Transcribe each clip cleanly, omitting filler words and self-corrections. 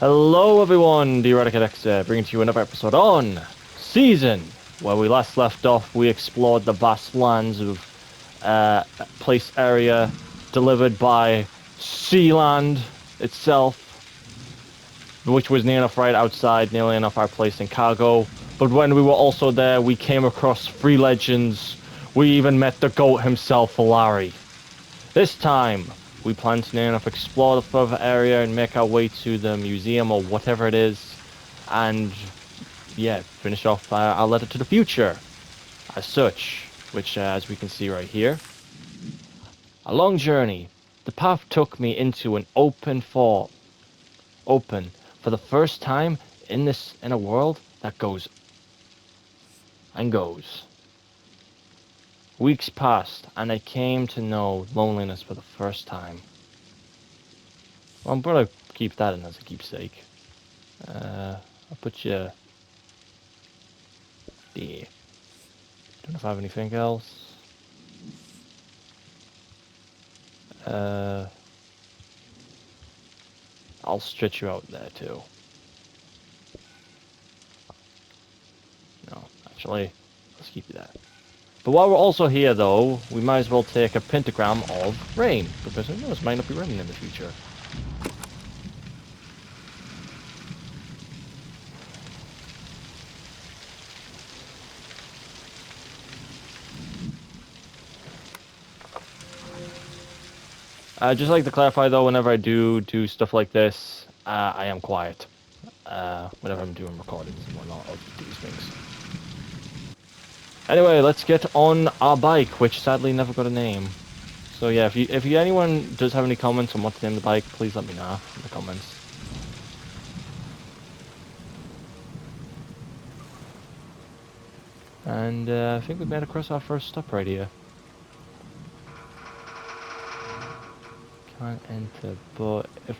Hello everyone, the Eradicate bringing to you another episode on Season. Where we last left off, we explored the vast lands of place area delivered by Sealand itself, which was near enough right outside, nearly enough our place in cargo. But when we were also there, we came across 3 legends. We even met the GOAT himself, Larry. This time, we plan to near enough explore the further area and make our way to the museum or whatever it is, and yeah, finish off our letter to the future as such, which as we can see right here. A long journey. The path took me into an open for the first time in a world that goes and goes. Weeks passed, and I came to know loneliness for the first time. Well, I'm gonna keep that in as a keepsake. I'll put you there. Don't know if I have anything else. Uh, I'll stretch you out there too. No, actually, let's keep you there. But while we're also here, though, we might as well take a pentagram of rain, because who knows, it might not be raining in the future. Just like to clarify, though, whenever I do stuff like this, I am quiet. Whenever I'm doing recordings and whatnot of these things. Anyway, let's get on our bike, which sadly never got a name. So yeah, if anyone does have any comments on what to name the bike, please let me know in the comments. And I think we've made across our first stop right here. Can't enter, but if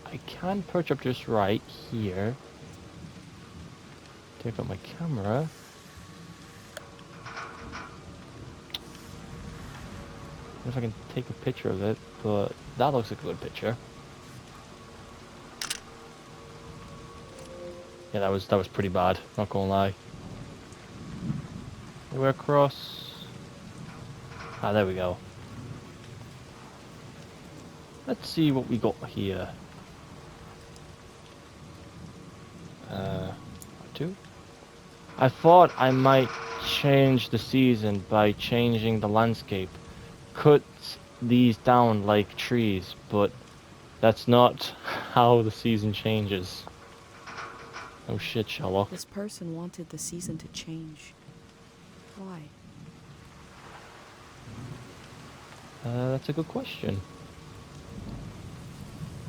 I can perch up just right here, take out my camera. If I can take a picture of it, but that looks like a good picture. Yeah, that was pretty bad, not gonna lie. We're across. Ah, there we go. Let's see what we got here. Two. I thought I might change the season by changing the landscape. Cut these down like trees, but that's not how the season changes. Oh shit, Sherlock. This person wanted the season to change. Why? That's a good question.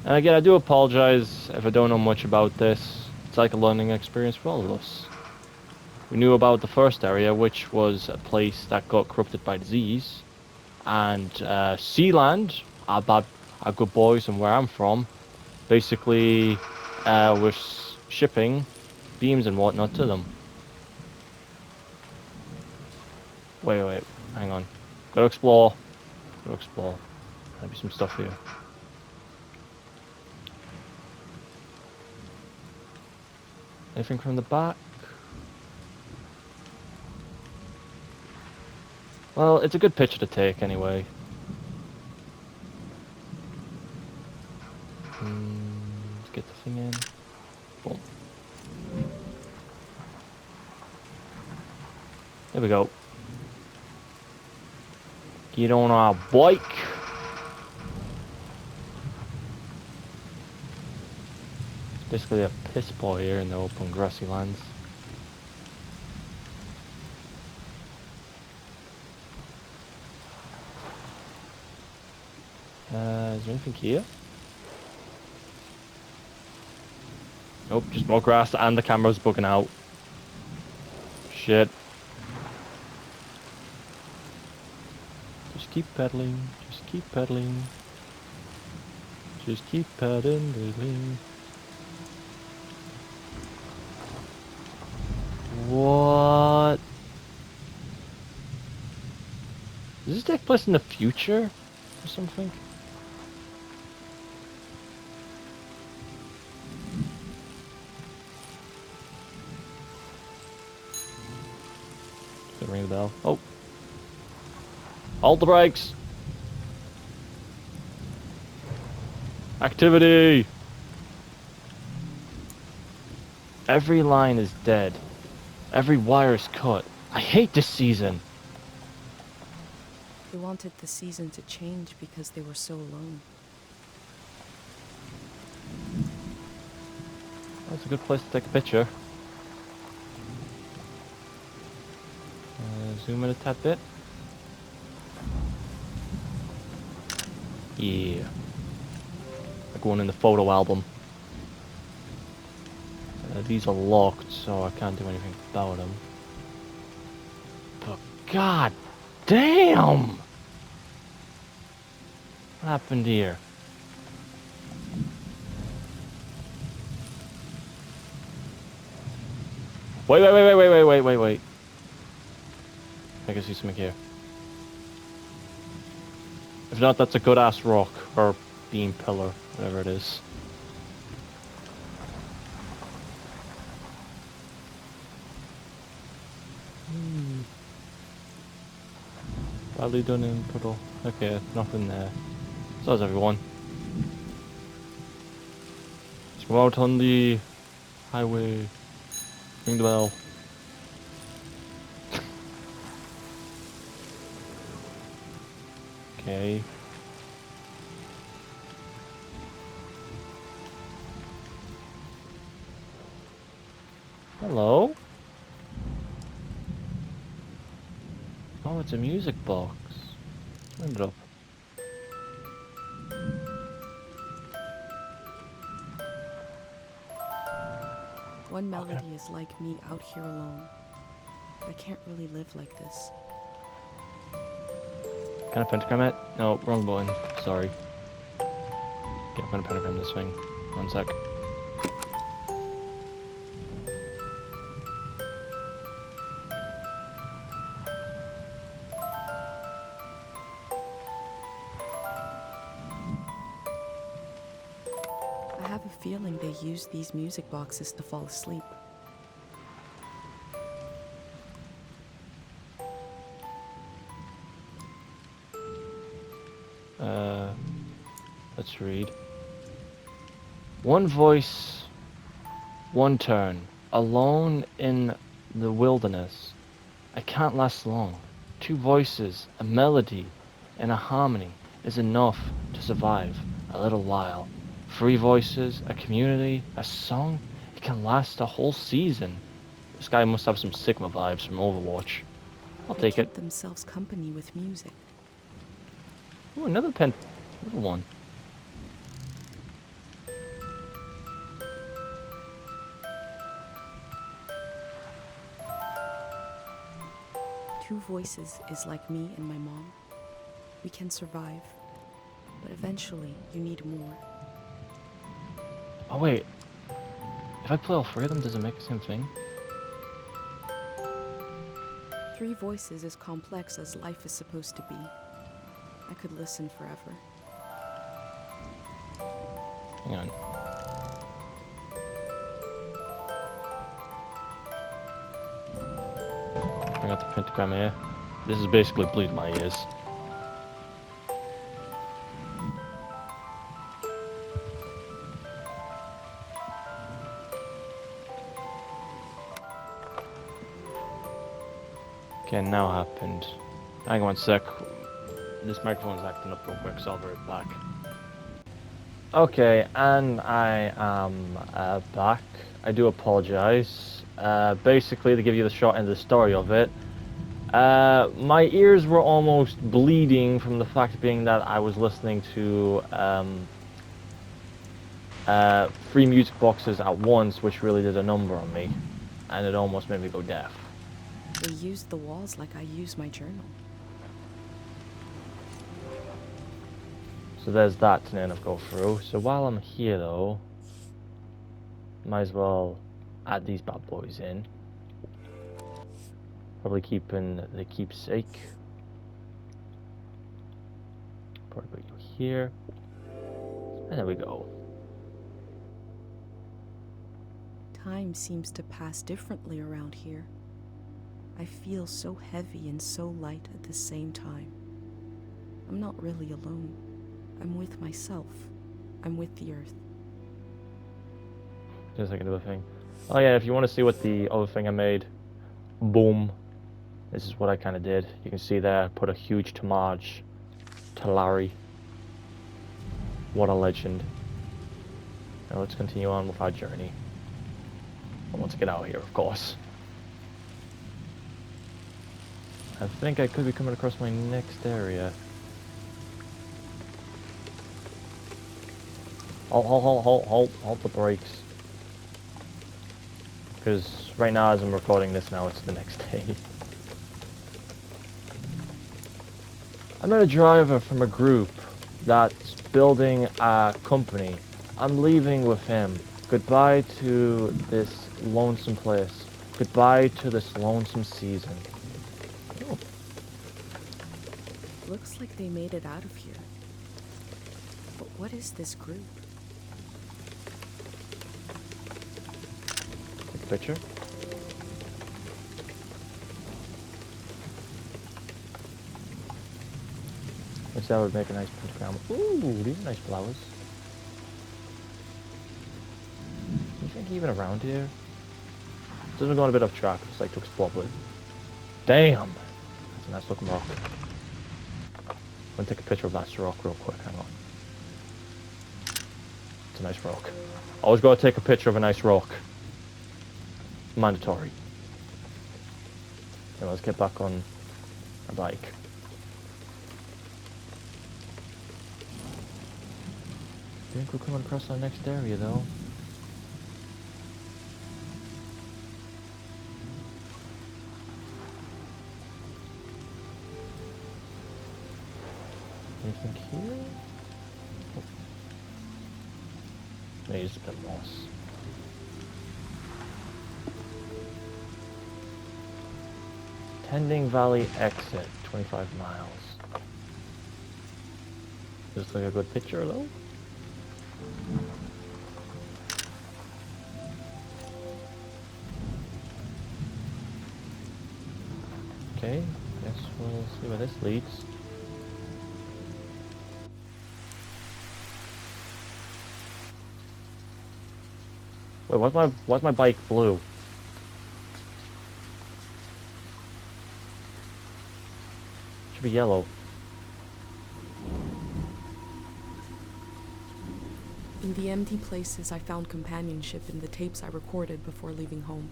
And again, I do apologize if I don't know much about this. It's like a learning experience for all of us. We knew about the first area, which was a place that got corrupted by disease. And Sealand, our good boys and where I'm from, basically was shipping beams and whatnot to them. Wait, hang on. Gotta explore. Maybe some stuff here. Anything from the back? Well, it's a good picture to take anyway. Let's get the thing in. Boom. There we go. Get on our bike. It's basically a piss poor here in the open grassy lands. Is there anything here? Nope, just more grass and the camera's bugging out. Shit. Just keep pedaling, just keep pedaling. Just keep pedaling. What? Does this take place in the future or something? ring the bell. Oh. Hold the brakes. Activity. Every line is dead. Every wire is cut. I hate this season. They wanted the season to change because they were so alone. That's a good place to take a picture. Zoom in a tad bit. Yeah. Like one in the photo album. These are locked, so I can't do anything about them. But god damn! What happened here? Wait. I can see something here. If not, that's a good ass rock or beam pillar, whatever it is. Badly done in puddle. Okay, nothing there. So that's everyone. Let's go out on the highway. Ring the bell. Okay. Hello? Oh, it's a music box. Turn it up. One melody is like me out here alone. I can't really live like this. Can I pentagram it? No, wrong button. Sorry. Okay, I'm gonna pentagram this thing. One sec. I have a feeling they use these music boxes to fall asleep. Let's read. One voice, one turn. Alone in the wilderness. I can't last long. Two voices, a melody, and a harmony is enough to survive a little while. Three voices, a community, a song. It can last a whole season. This guy must have some Sigma vibes from Overwatch. I'll They take keep it. themselves company with music. Ooh, another pen. Little one. Two voices is like me and my mom. We can survive, but eventually you need more. Oh wait. If I play all three of them, does it make the same thing? Three voices is complex as life is supposed to be. I could listen forever. Hang on. Bring out the pentagram here. This is basically bleeding my ears. Okay, now happened. Hang on one sec. This microphone's acting up real quick, so I'll be right back. Okay, and I am back. I do apologize. Basically, to give you the short end of the story of it, my ears were almost bleeding from the fact being that I was listening to three music boxes at once, which really did a number on me, and it almost made me go deaf. They used the walls like I use my journal. So there's that to kind of go through. So while I'm here though, might as well add these bad boys in. Probably keeping the keepsake. Probably put you here. And there we go. Time seems to pass differently around here. I feel so heavy and so light at the same time. I'm not really alone. I'm with myself. I'm with the earth. Just like another thing. Oh yeah, if you want to see what the other thing I made, boom. This is what I kind of did. You can see there, I put a huge homage to Larry. What a legend. Now let's continue on with our journey. I want to get out of here, of course. I think I could be coming across my next area. Hold the brakes. Because right now, as I'm recording this now, it's the next day. I met a driver from a group that's building a company. I'm leaving with him. Goodbye to this lonesome place. Goodbye to this lonesome season. Oh, Looks like they made it out of here. But what is this group? take a picture. Guess that would make a nice pentagram. Ooh, these are nice flowers. Do you think even around here? Doesn't go on a bit off track, I just like to explore, but damn! That's a nice looking rock. I'm gonna take a picture of that rock real quick, hang on. It's a nice rock. Always gotta take a picture of a nice rock. Mandatory. Now let's get back on our bike. I think we're coming across our next area though. Anything here? Oh. Maybe it's a bit moss. Tending Valley exit, 25 miles. Does this look like a good picture though? Okay, guess we'll see where this leads. Wait, why's my bike blue? Should be yellow. In the empty places, I found companionship in the tapes I recorded before leaving home.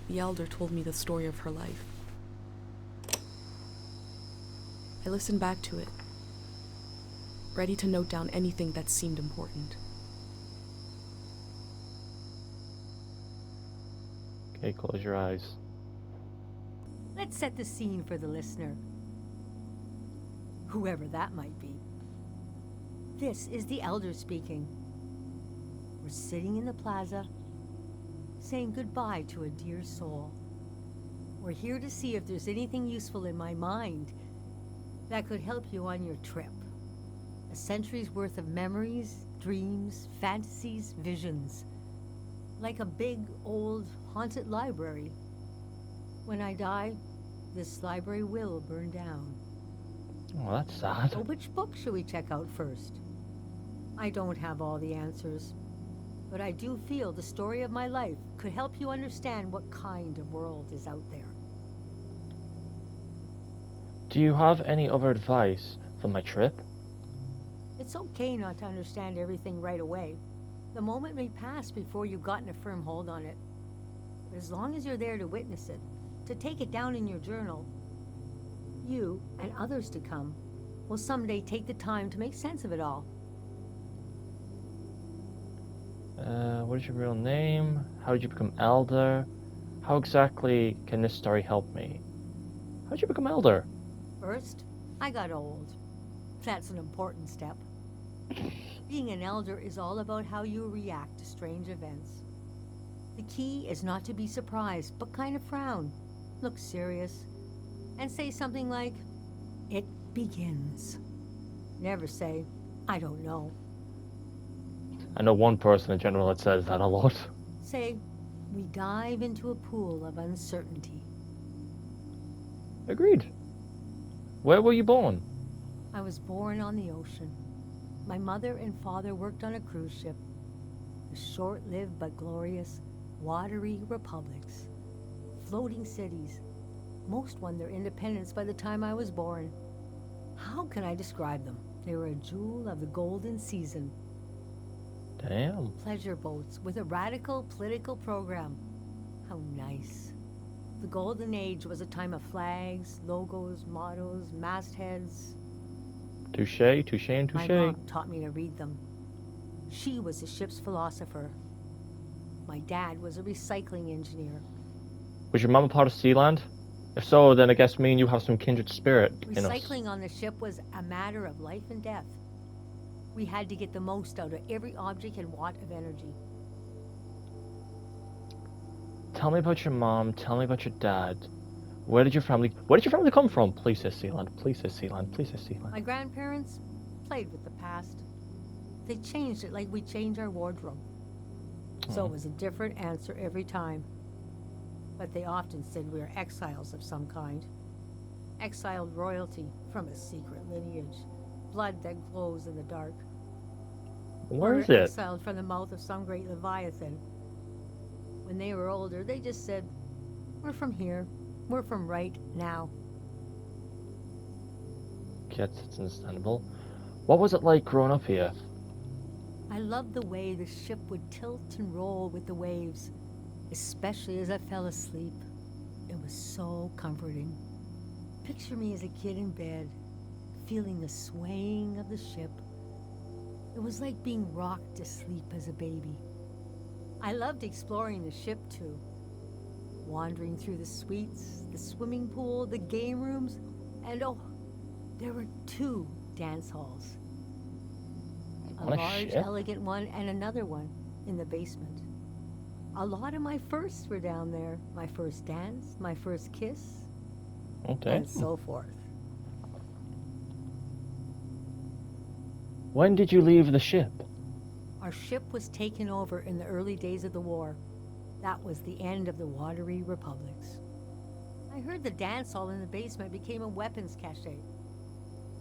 The elder told me the story of her life. I listened back to it, ready to note down anything that seemed important. Okay, close your eyes. Let's set the scene for the listener, whoever that might be. This is the elder speaking. We're sitting in the plaza, saying goodbye to a dear soul. We're here to see if there's anything useful in my mind that could help you on your trip. A century's worth of memories, dreams, fantasies, visions. Like a big, old, haunted library. When I die, this library will burn down. Oh, that's sad. So which book should we check out first? I don't have all the answers, but I do feel the story of my life could help you understand what kind of world is out there. Do you have any other advice for my trip? It's okay not to understand everything right away. The moment may pass before you've gotten a firm hold on it. But as long as you're there to witness it, to take it down in your journal, you, and others to come, will someday take the time to make sense of it all. What is your real name? How did you become elder? How exactly can this story help me? How did you become elder? First, I got old. That's an important step. Being an elder is all about how you react to strange events. The key is not to be surprised, but kind of frown, look serious, and say something like, "It begins." Never say, "I don't know." I know one person in general that says that a lot. Say, we dive into a pool of uncertainty. Agreed. Where were you born? I was born on the ocean. My mother and father worked on a cruise ship. The short-lived but glorious watery republics. Floating cities. Most won their independence by the time I was born. How can I describe them? They were a jewel of the golden season. Damn. Pleasure boats with a radical political program. How nice. The golden age was a time of flags, logos, mottos, mastheads. Touche, touche, and My touche. mom taught me to read them. She was the ship's philosopher. My dad was a recycling engineer. Was your mum a part of Sealand? If so, then I guess me and you have some kindred spirit in us. Recycling on the ship was a matter of life and death. We had to get the most out of every object and watt of energy. Tell me about your mom. Tell me about your dad. Where did your family come from? Please say Sealand. Please say Sealand. Please say Sealand. My grandparents played with the past. They changed it like we change our wardrobe. So it was a different answer every time. But they often said we were exiles of some kind. Exiled royalty from a secret lineage. Blood that glows in the dark. Where Or is it? exiled from the mouth of some great leviathan. When they were older, they just said, we're from here. We're from right now. Yes, it's understandable. What was it like growing up here? I loved the way the ship would tilt and roll with the waves, especially as I fell asleep. It was so comforting. Picture me as a kid in bed, feeling the swaying of the ship. It was like being rocked to sleep as a baby. I loved exploring the ship too, wandering through the suites, the swimming pool, the game rooms, and oh, there were 2 dance halls. A On a large, ship? elegant one and another one in the basement. A lot of my firsts were down there. My first dance, my first kiss, Okay. and so forth. When did you leave the ship? Our ship was taken over in the early days of the war. That was the end of the watery republics. I heard the dance hall in the basement became a weapons cache.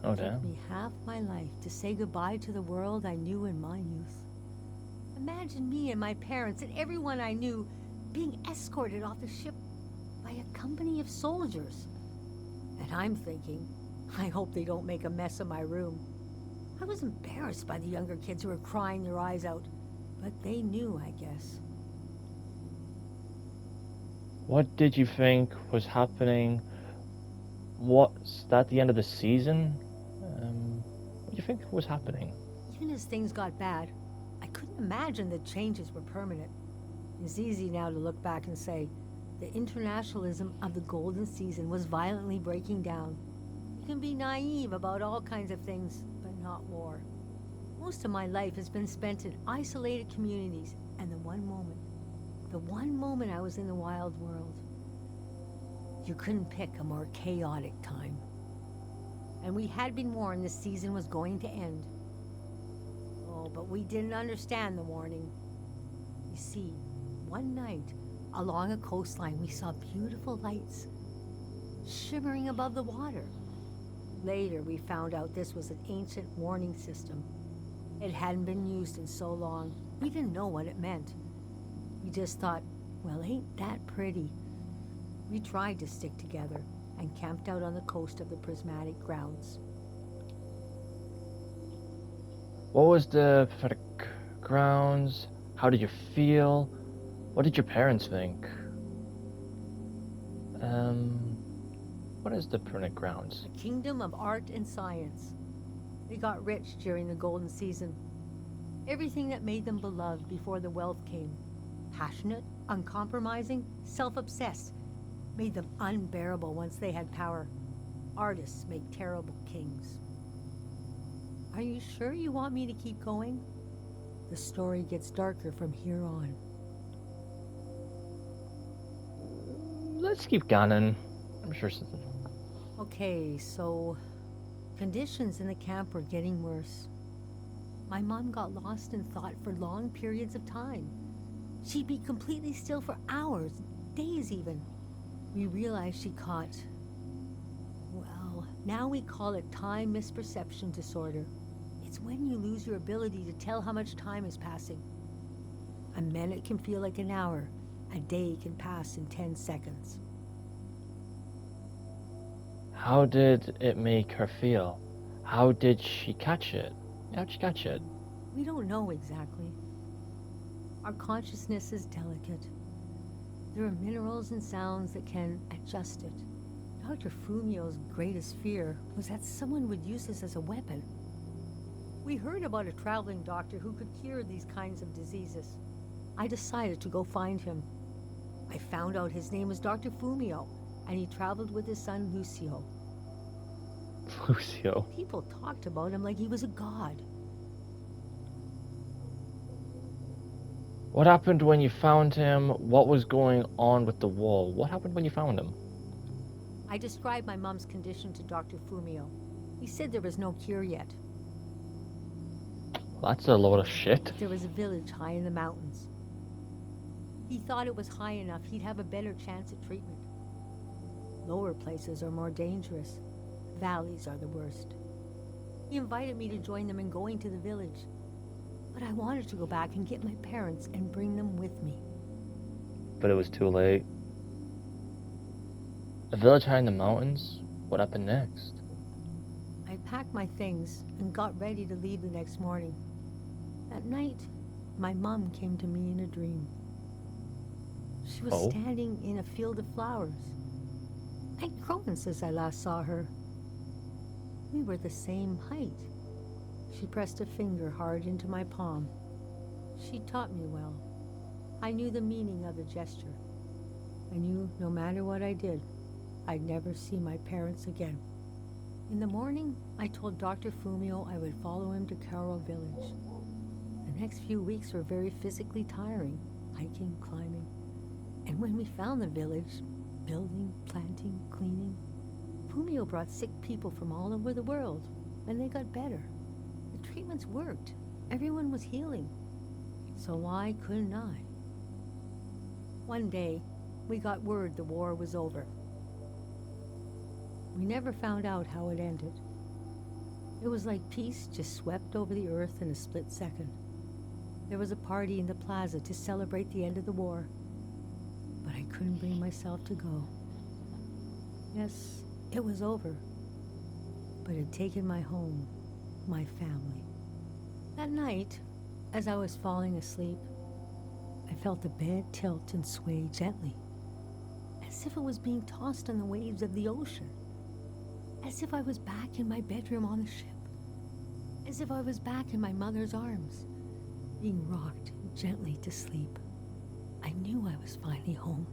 Oh, It took damn. me half my life to say goodbye to the world I knew in my youth. Imagine me and my parents and everyone I knew being escorted off the ship by a company of soldiers. And I'm thinking, I hope they don't make a mess of my room. I was embarrassed by the younger kids who were crying their eyes out, but they knew, I guess. What did you think was happening? Was that the end of the season? What do you think was happening? Even as things got bad, I couldn't imagine the changes were permanent. It's easy now to look back and say, the internationalism of the golden season was violently breaking down. You can be naive about all kinds of things, but not war. Most of my life has been spent in isolated communities, and the one moment I was in the wild world, you couldn't pick a more chaotic time. And we had been warned this season was going to end. Oh, but we didn't understand the warning. You see, one night, along a coastline, we saw beautiful lights shimmering above the water. Later, we found out this was an ancient warning system. It hadn't been used in so long. We didn't know what it meant. We just thought, well, ain't that pretty? We tried to stick together and camped out on the coast of the prismatic grounds. What was the prophetic grounds? How did you feel? What did your parents think? What is the prophetic grounds? A kingdom of art and science. They got rich during the golden season. Everything that made them beloved before the wealth came. Passionate, uncompromising, self-obsessed. Made them unbearable once they had power. Artists make terrible kings. Are you sure you want me to keep going? The story gets darker from here on. Let's keep going. I'm sure something. Okay, so conditions in the camp were getting worse. My mom got lost in thought for long periods of time. She'd be completely still for hours, days even. We realized she caught, well, now we call it time misperception disorder. It's when you lose your ability to tell how much time is passing. A minute can feel like an hour. A day can pass in 10 seconds. How did it make her feel? How did she catch it? How'd she catch it? We don't know exactly. Our consciousness is delicate. There are minerals and sounds that can adjust it. Dr. Fumio's greatest fear was that someone would use this as a weapon. We heard about a traveling doctor who could cure these kinds of diseases. I decided to go find him. I found out his name was Dr. Fumio, and he traveled with his son Lucio. Lucio. People talked about him like he was a god. What happened when you found him? What was going on with the wall? What happened when you found him? I described my mom's condition to Dr. Fumio. He said there was no cure yet. That's a load of shit. There was a village high in the mountains. He thought it was high enough he'd have a better chance at treatment. Lower places are more dangerous. Valleys are the worst. He invited me to join them in going to the village. But I wanted to go back and get my parents and bring them with me. But it was too late. A village high in the mountains? What happened next? I packed my things and got ready to leave the next morning. That night, my mom came to me in a dream. She was standing in a field of flowers. I'd grown since I last saw her. We were the same height. She pressed a finger hard into my palm. She taught me well. I knew the meaning of the gesture. I knew no matter what I did, I'd never see my parents again. In the morning, I told Dr. Fumio I would follow him to Karo village. The next few weeks were very physically tiring, hiking, climbing. And when we found the village, building, planting, cleaning, Fumio brought sick people from all over the world, and they got better. The treatments worked. Everyone was healing. So why couldn't I? One day, we got word the war was over. We never found out how it ended. It was like peace just swept over the earth in a split second. There was a party in the plaza to celebrate the end of the war, but I couldn't bring myself to go. Yes, it was over, but it had taken my home, my family. That night, as I was falling asleep, I felt the bed tilt and sway gently, as if it was being tossed on the waves of the ocean, as if I was back in my bedroom on the ship, as if I was back in my mother's arms, being rocked gently to sleep. I knew I was finally home,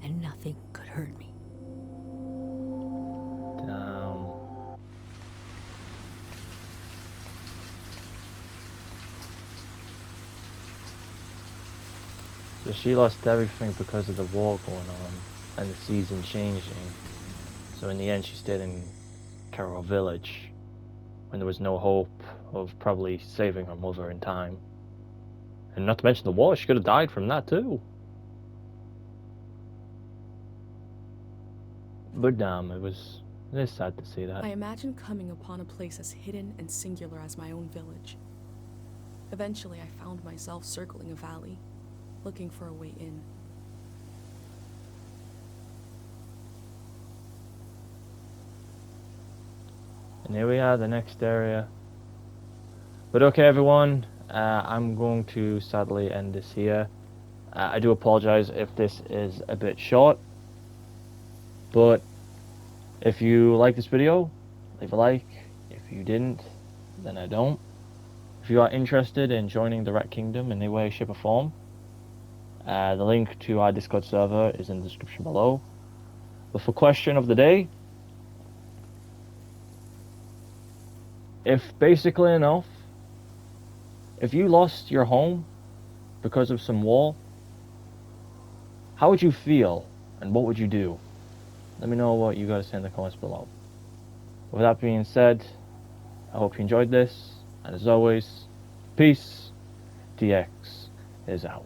and nothing could hurt me. Damn. So she lost everything because of the war going on and the season changing. So in the end she stayed in Carroll Village when there was no hope of probably saving her mother in time. And not to mention the war, she could have died from that too. But damn, it is sad to see that. I imagined coming upon a place as hidden and singular as my own village. Eventually, I found myself circling a valley, looking for a way in. And here we are, the next area. But okay, everyone, I'm going to sadly end this here. I do apologize if this is a bit short, but if you like this video, leave a like. If you didn't, then I don't. If you are interested in joining the Rat Kingdom in any way, shape or form, the link to our Discord server is in the description below. But for question of the day, if basically enough, if you lost your home because of some war, how would you feel and what would you do? Let me know what you got to say in the comments below. With that being said, I hope you enjoyed this, and as always, peace, DX, is out.